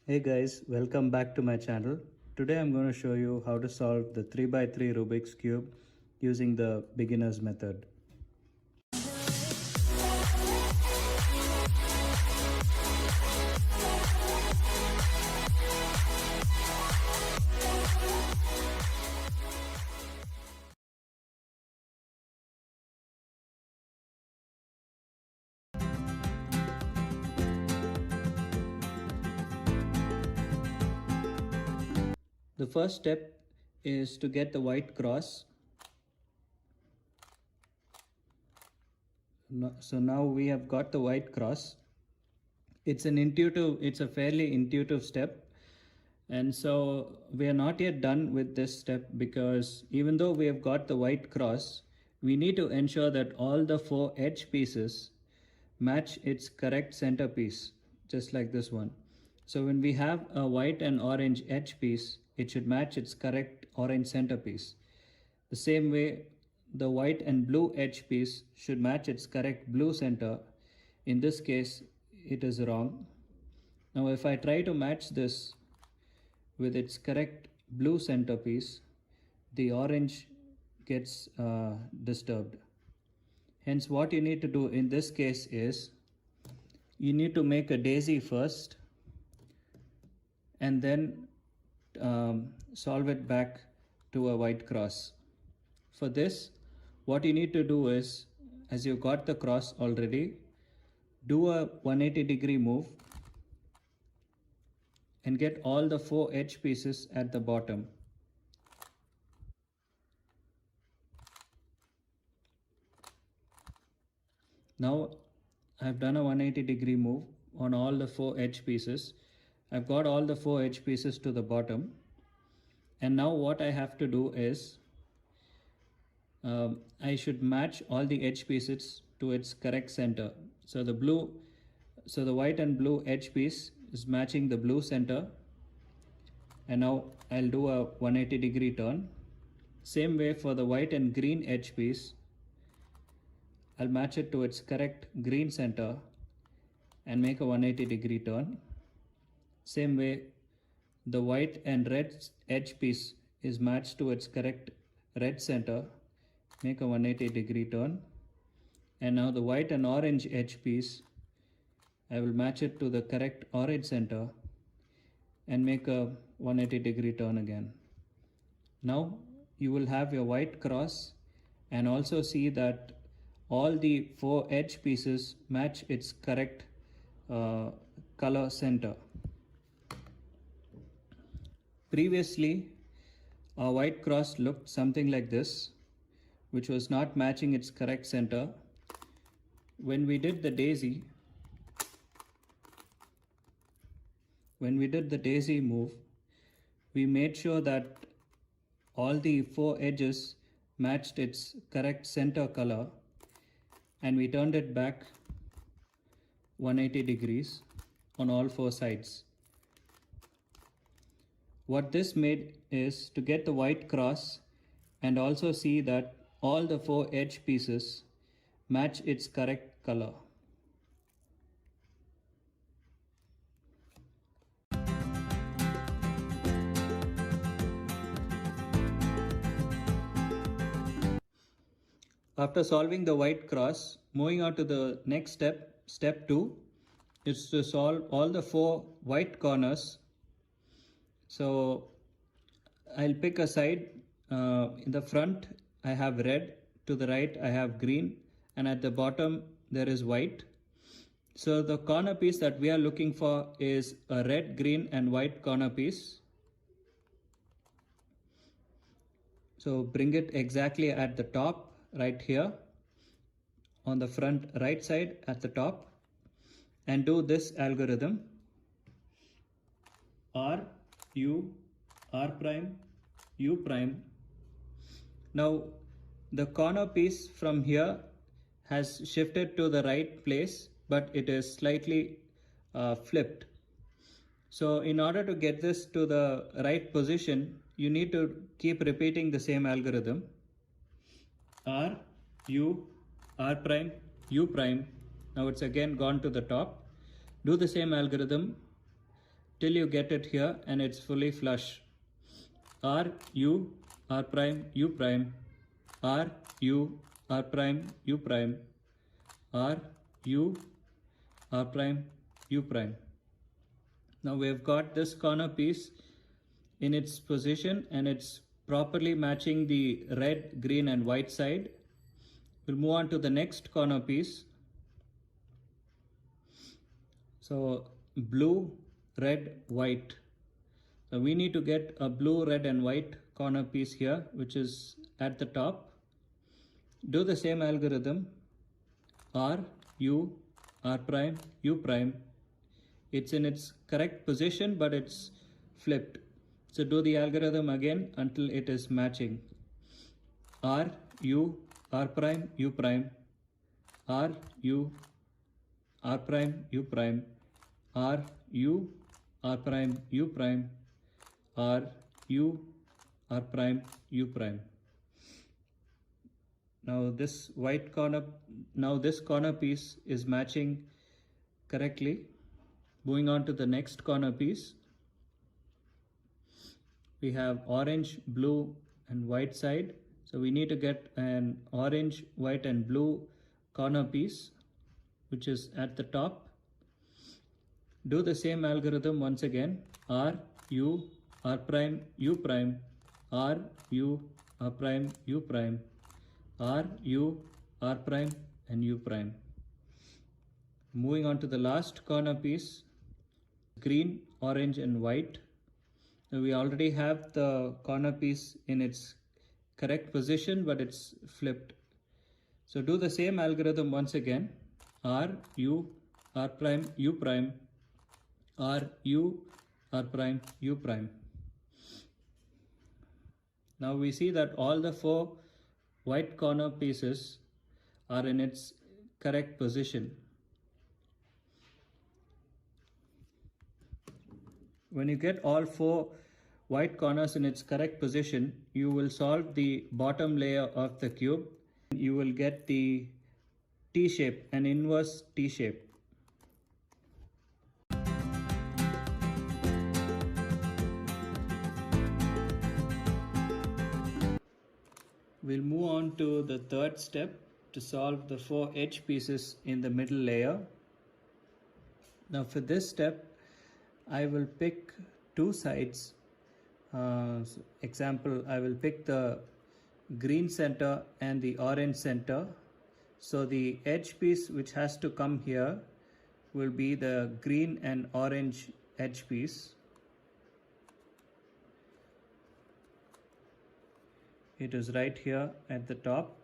Hey guys, welcome back to my channel. Today I'm going to show you how to solve the 3x3 Rubik's Cube using the beginner's method. The first step is to get the white cross. So now we have got the white cross. It's a fairly intuitive step. And so we are not yet done with this step because even though we have got the white cross, we need to ensure that all the 4 edge pieces match its correct centerpiece, just like this one. So when we have a white and orange edge piece, it should match its correct orange centerpiece. The same way, the white and blue edge piece should match its correct blue center. In this case, it is wrong. Now if I try to match this with its correct blue centerpiece, the orange gets disturbed. Hence, what you need to do in this case is you need to make a daisy first and then solve it back to a white cross. For this, what you need to do is, as you got the cross already, do a 180-degree move and get all the 4 edge pieces at the bottom. Now I've done a 180-degree move on all the 4 edge pieces. I've got all the 4 edge pieces to the bottom. And now what I have to do is I should match all the edge pieces to its correct center. So the white and blue edge piece is matching the blue center. And now I'll do a 180-degree turn. Same way for the white and green edge piece, I'll match it to its correct green center and make a 180-degree turn. Same way, the white and red edge piece is matched to its correct red center, make a 180-degree turn. And now the white and orange edge piece, I will match it to the correct orange center and make a 180-degree turn again. Now you will have your white cross and also see that all the 4 edge pieces match its correct color center. Previously, our white cross looked something like this, which was not matching its correct center. When we did the daisy move, we made sure that all the 4 edges matched its correct center color, and we turned it back 180 degrees on all 4 sides. What this made is to get the white cross and also see that all the 4 edge pieces match its correct color. After solving the white cross, moving on to the next step, step 2, is to solve all the 4 white corners. So I'll pick a side. In the front I have red, to the right I have green, and at the bottom there is white. So the corner piece that we are looking for is a red, green and white corner piece. So bring it exactly at the top, right here on the front right side at the top, and do this algorithm: R, U, R prime, U prime. Now the corner piece from here has shifted to the right place, but it is slightly flipped. So in order to get this to the right position, you need to keep repeating the same algorithm: R, U, R prime, U prime. Now it's again gone to the top. Do the same algorithm till you get it here and it's fully flush. R, U, R prime, U prime, R, U, R prime, U prime, R, U, R prime, U prime. Now we've got this corner piece in its position and it's properly matching the red, green and white side. We'll move on to the next corner piece. So blue, red, white. So we need to get a blue, red and white corner piece here, which is at the top. Do the same algorithm. R, U, R prime, U prime. It's in its correct position, but it's flipped. So do the algorithm again until it is matching. R, U, R prime, U prime, R, U, R prime, U prime, R, U, R prime, U prime, R, U, R prime, U prime. Now this corner piece is matching correctly. Moving on to the next corner piece. We have orange, blue and white side. So we need to get an orange, white and blue corner piece, which is at the top. Do the same algorithm once again. R, U, R prime, U prime, R, U, R prime, U prime, R, U, R prime and U prime. Moving on to the last corner piece. Green, orange and white. Now we already have the corner piece in its correct position, but it's flipped. So do the same algorithm once again. R, U, R prime, U prime, R, U, R prime, U prime. Now we see that all the 4 white corner pieces are in its correct position. When you get all 4 white corners in its correct position, you will solve the bottom layer of the cube. You will get the T-shape, an inverse T-shape. We'll move on to the third step to solve the 4 edge pieces in the middle layer. Now for this step, I will pick 2 sides. Example, I will pick the green center and the orange center. So the edge piece which has to come here will be the green and orange edge piece. It is right here at the top.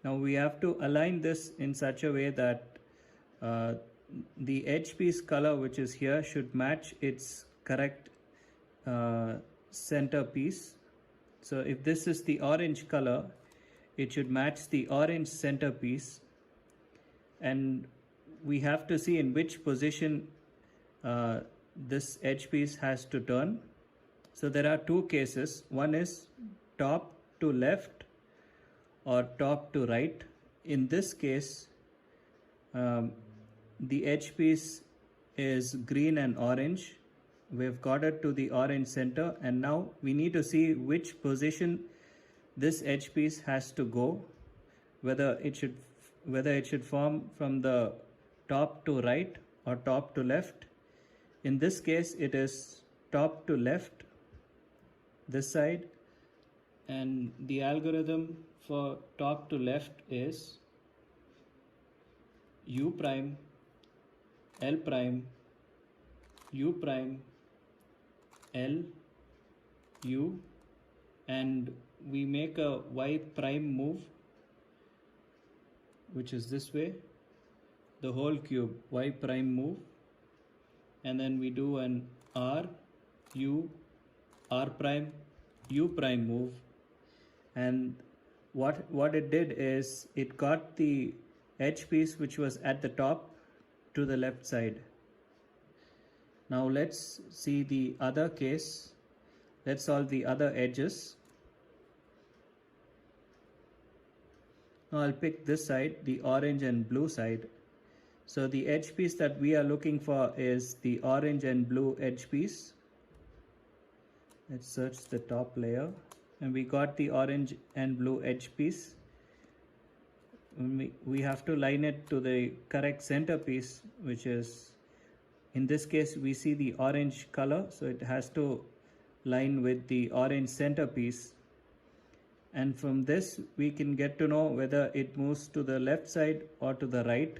Now we have to align this in such a way that the edge piece color which is here should match its correct center piece. So if this is the orange color, it should match the orange center piece, and we have to see in which position this edge piece has to turn. So there are 2 cases. One is top to left or top to right. In this case, the edge piece is green and orange. We've got it to the orange center, and now we need to see which position this edge piece has to go, whether it should form from the top to right or top to left. In this case, it is top to left, this side, and the algorithm for top to left is U prime, L prime, U prime, L, U, and we make a Y prime move, which is this way, the whole cube, Y prime move, and then we do an R, U, R prime, U prime move, and what it did is it got the edge piece which was at the top to the left side. Now let's see the other case. Let's solve the other edges. Now I'll pick this side, the orange and blue side. So the edge piece that we are looking for is the orange and blue edge piece. Let's search the top layer, and we got the orange and blue edge piece. We have to line it to the correct center piece, which is, in this case we see the orange color, so it has to line with the orange center piece. And from this we can get to know whether it moves to the left side or to the right.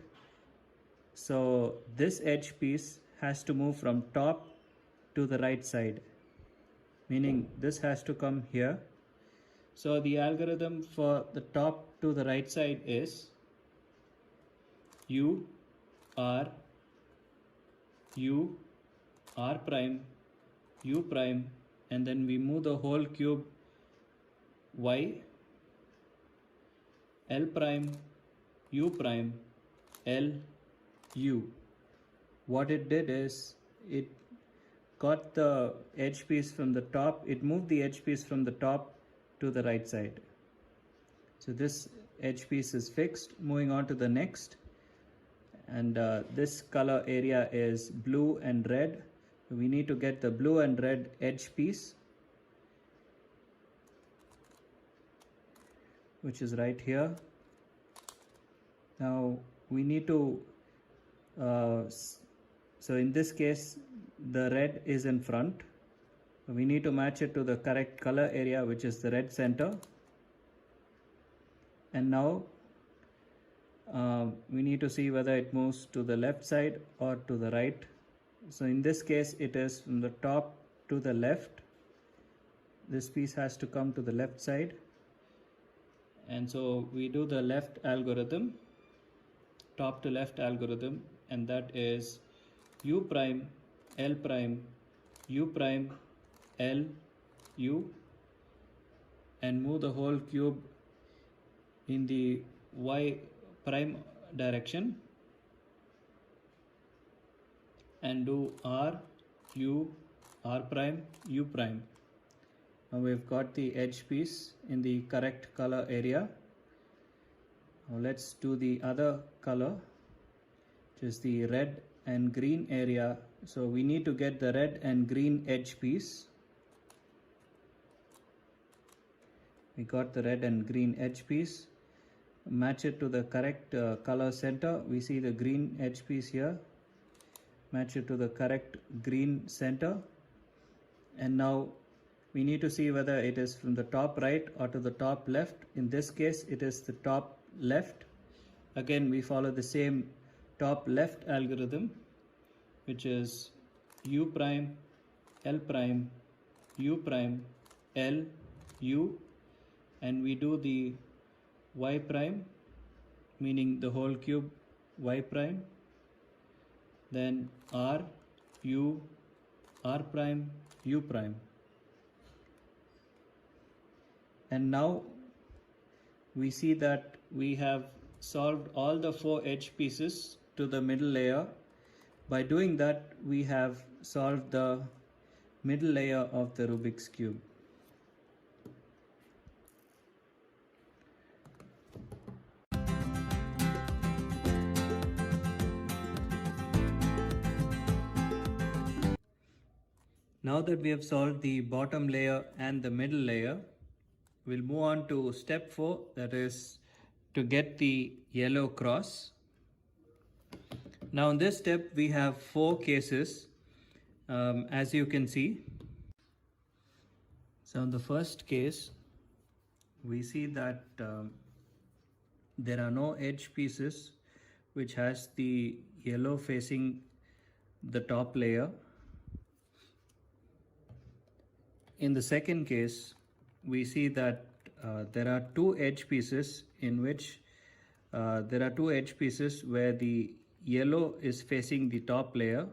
So this edge piece has to move from top to the right side, meaning this has to come here. So the algorithm for the top to the right side is U, R, U, R prime, U prime, and then we move the whole cube Y, L prime, U prime, L, U. What it did is it got the edge piece from the top, it moved the edge piece from the top to the right side. So this edge piece is fixed. Moving on to the next, and this color area is blue and red. We need to get the blue and red edge piece, which is right here. Now we need to so in this case the red is in front. We need to match it to the correct color area, which is the red center. And now we need to see whether it moves to the left side or to the right. So in this case it is from the top to the left. This piece has to come to the left side, and so we do the left algorithm, top to left algorithm, and that is U prime, L prime, U prime, L, U, and move the whole cube in the Y prime direction, and do R, U, R prime, U prime. Now we've got the edge piece in the correct color area. Now let's do the other color, which is the red and green area. So we need to get the red and green edge piece. We got the red and green edge piece. Match it to the correct color center. We see the green edge piece here. Match it to the correct green center. And now we need to see whether it is from the top right or to the top left. In this case it is the top left. Again we follow the same top left algorithm, which is U prime, L prime, U prime, L, U, and we do the Y prime, meaning the whole cube Y prime, then R, U, R prime, U prime. And now we see that we have solved all the 4 edge pieces to the middle layer. By doing that, we have solved the middle layer of the Rubik's Cube. Now that we have solved the bottom layer and the middle layer, we'll move on to step 4, that is to get the yellow cross. Now in this step we have 4 cases, as you can see. So in the first case we see that there are no edge pieces which has the yellow facing the top layer. In the second case we see that there are 2 edge pieces in which there are 2 edge pieces where the yellow is facing the top layer,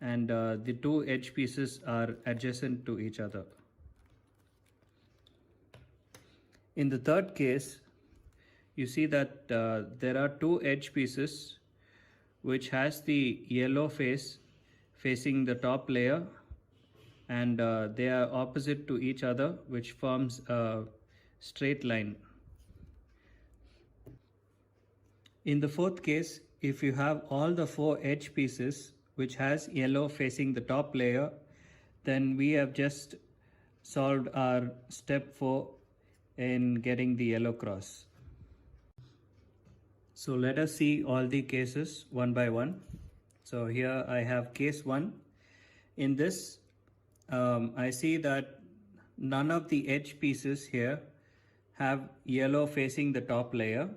and the 2 edge pieces are adjacent to each other. In the third case you see that there are 2 edge pieces which has the yellow face facing the top layer, and they are opposite to each other, which forms a straight line. In the fourth case if you have all the 4 edge pieces which has yellow facing the top layer, then we have just solved our step 4 in getting the yellow cross. So let us see all the cases one by one. So here I have case 1. In this, I see that none of the edge pieces here have yellow facing the top layer.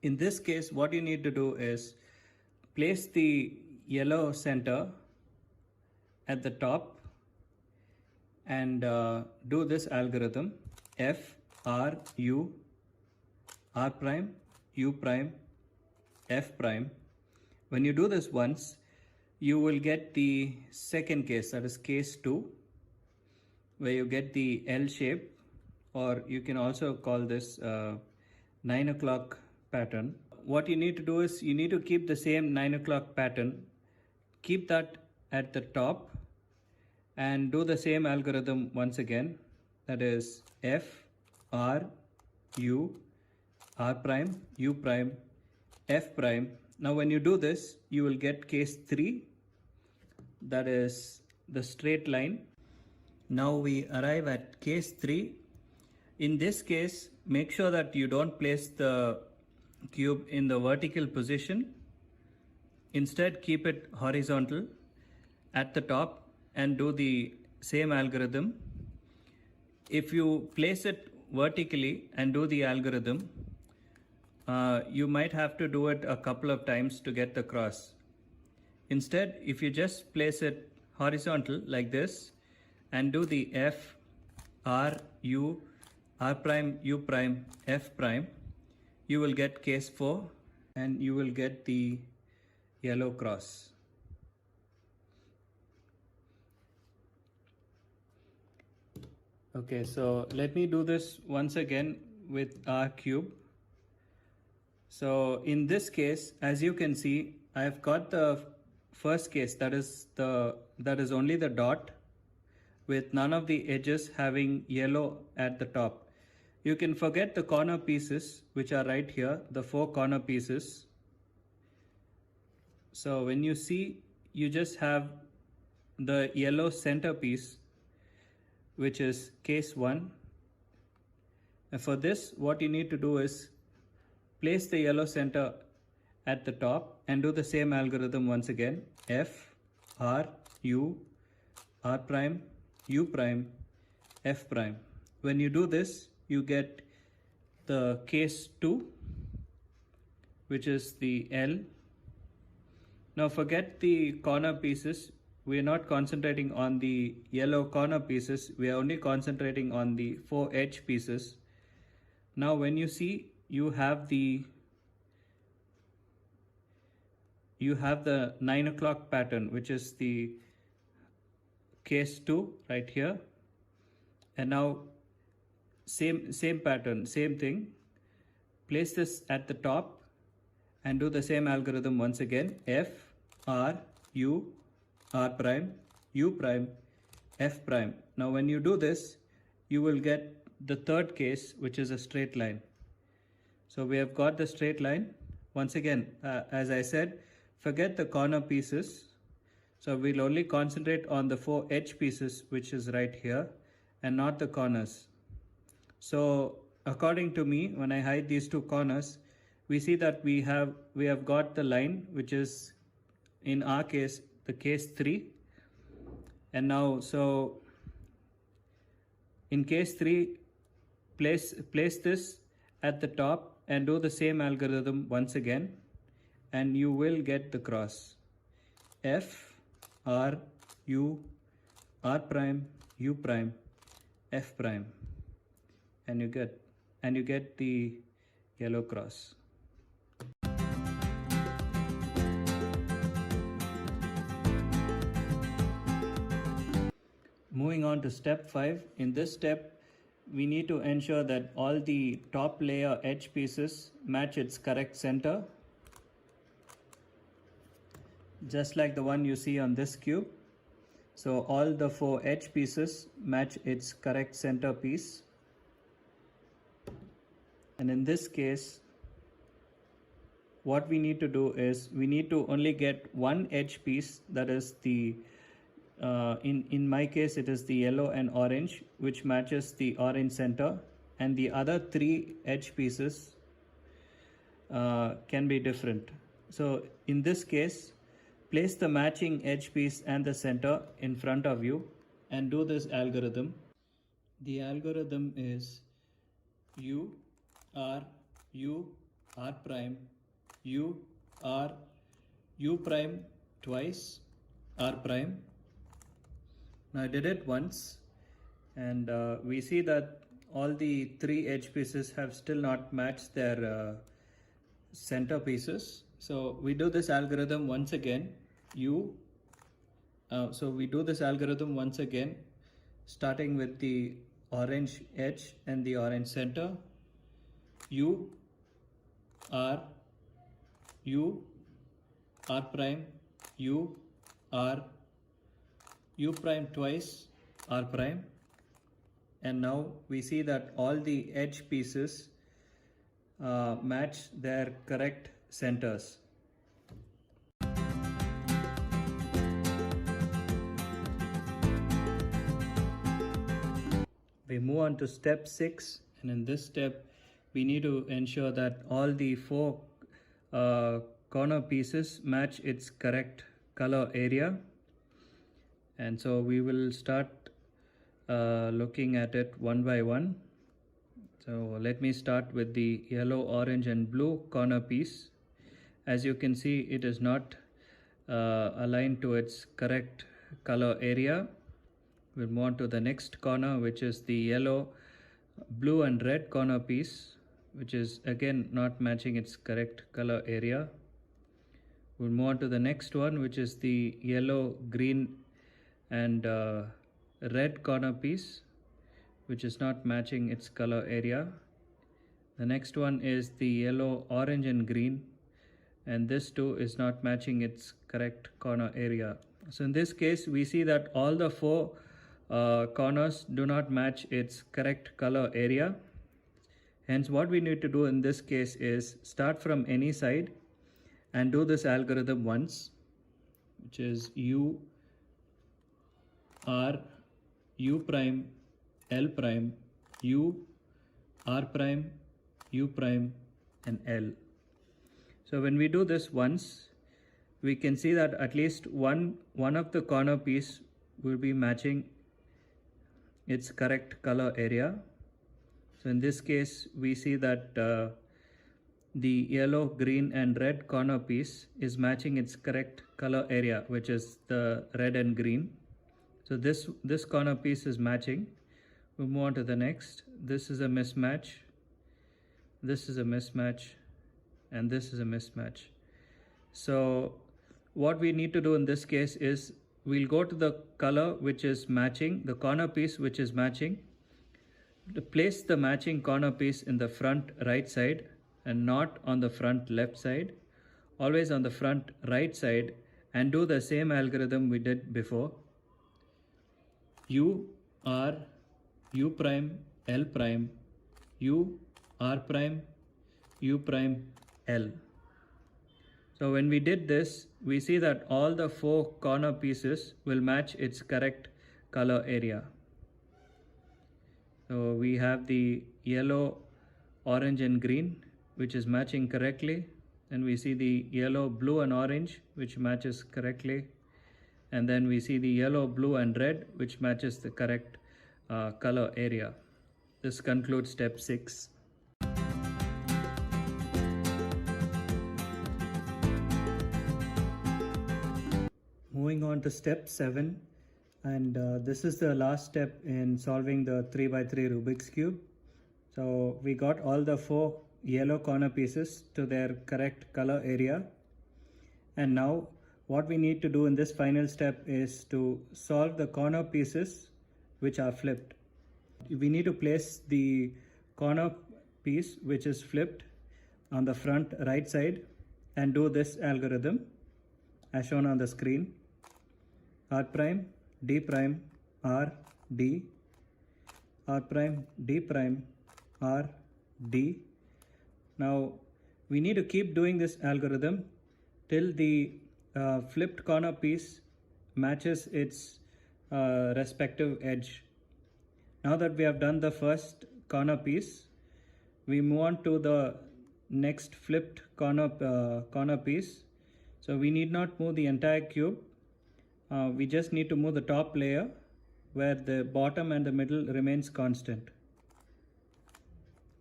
In this case, what you need to do is place the yellow center at the top and do this algorithm F, R, U, R prime, U prime, F prime. When you do this once, you will get the second case, that is case 2, where you get the L shape, or you can also call this 9 o'clock pattern. What you need to do is you need to keep the same 9 o'clock pattern, keep that at the top, and do the same algorithm once again, that is F, R, U, R prime, U prime, F prime. Now when you do this, you will get case 3, that is the straight line. Now we arrive at case 3. In this case, make sure that you don't place the cube in the vertical position. Instead, keep it horizontal at the top and do the same algorithm. If you place it vertically and do the algorithm, you might have to do it a couple of times to get the cross. Instead, if you just place it horizontal like this and do the F, R, U, R prime, U prime, F prime, you will get case 4 and you will get the yellow cross. Okay, so let me do this once again with our cube. So in this case, as you can see, I've got the first case, that is only the dot with none of the edges having yellow at the top. You can forget the corner pieces which are right here, the 4 corner pieces. So when you see, you just have the yellow center piece, which is case 1. And for this, what you need to do is place the yellow center at the top and do the same algorithm once again. F, R, U, R prime, U prime, F prime. When you do this, you get the case 2, which is the L. Now forget the corner pieces. We are not concentrating on the yellow corner pieces. We are only concentrating on the 4 edge pieces. Now when you see, you have the 9 o'clock pattern, which is the case 2 right here. And now same pattern, same thing. Place this at the top and do the same algorithm once again. F, R, U, R prime, U prime, F prime. Now when you do this, you will get the third case, which is a straight line. So we have got the straight line. Once again, as I said, forget the corner pieces. So we'll only concentrate on the 4 edge pieces, which is right here, and not the corners. So according to me, when I hide these 2 corners, we see that we have got the line, which is in our case the case 3. And now, so in case 3, place this at the top and do the same algorithm once again, and you will get the cross. F, R, U, R prime, U prime, F prime, and you get the yellow cross. Moving on to step 5. In this step, we need to ensure that all the top layer edge pieces match its correct center, just like the one you see on this cube. So all the 4 edge pieces match its correct center piece. And in this case, what we need to do is we need to only get one edge piece, that is the in my case it is the yellow and orange, which matches the orange center, and the other three edge pieces can be different. So in this case, place the matching edge piece and the center in front of you and do this algorithm. The algorithm is u r u r prime u r u prime twice r prime. Now I did it once, and we see that all the three edge pieces have still not matched their center pieces. So we do this algorithm once again. So we do this algorithm once again, starting with the orange edge and the orange center. U R prime U R U prime twice R prime, and now we see that all the edge pieces match their correct centers. We move on to step 6, and in this step we need to ensure that all the four corner pieces match its correct color area. And so we will start looking at it one by one. So let me start with the yellow, orange and blue corner piece. As you can see, it is not aligned to its correct color area. We'll move on to the next corner, which is the yellow, blue and red corner piece, which is again not matching its correct color area. We'll move on to the next one, which is the yellow, green and red corner piece, which is not matching its color area. The next one is the yellow, orange and green, and this too is not matching its correct corner area. So in this case, we see that all the four corners do not match its correct color area. Hence, what we need to do in this case is start from any side and do this algorithm once, which is U R U prime L prime U R prime U prime and L. So when we do this once, we can see that at least one of the corner piece will be matching its correct color area. So in this case, we see that the yellow, green and red corner piece is matching its correct color area, which is the red and green. So this corner piece is matching. We'll move on to the next. This is a mismatch, this is a mismatch, and this is a mismatch. So what we need to do in this case is we'll go to the color which is matching, the corner piece which is matching, to place the matching corner piece in the front right side and not on the front left side, always on the front right side, and do the same algorithm we did before. U R U prime L prime U R prime U prime L. So when we did this, we see that all the four corner pieces will match its correct color area. So we have the yellow, orange and green, which is matching correctly. And we see the yellow, blue and orange, which matches correctly. And then we see the yellow, blue and red, which matches the correct color area. This concludes step 6. Moving on to step 7, and this is the last step in solving the 3x3 Rubik's Cube. So we got all the four yellow corner pieces to their correct color area, and now what we need to do in this final step is to solve the corner pieces which are flipped. We need to place the corner piece which is flipped on the front right side and do this algorithm as shown on the screen. R prime D prime R D, R prime D prime R D. Now we need to keep doing this algorithm till the flipped corner piece matches its respective edge. Now that we have done the first corner piece, we move on to the next flipped corner piece. So we need not move the entire cube. We just need to move the top layer where the bottom and the middle remains constant.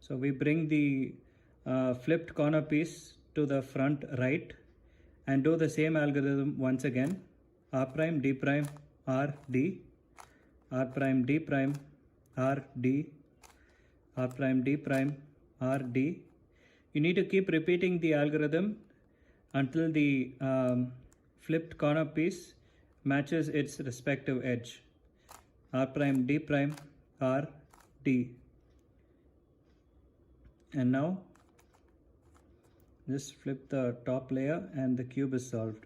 So we bring the flipped corner piece to the front right and do the same algorithm once again. R prime, D prime, R, D, R prime, D prime, R, D, R prime, D prime, R, D. You need to keep repeating the algorithm until the flipped corner piece matches its respective edge. R prime, D prime, R, D. And now just flip the top layer and the cube is solved.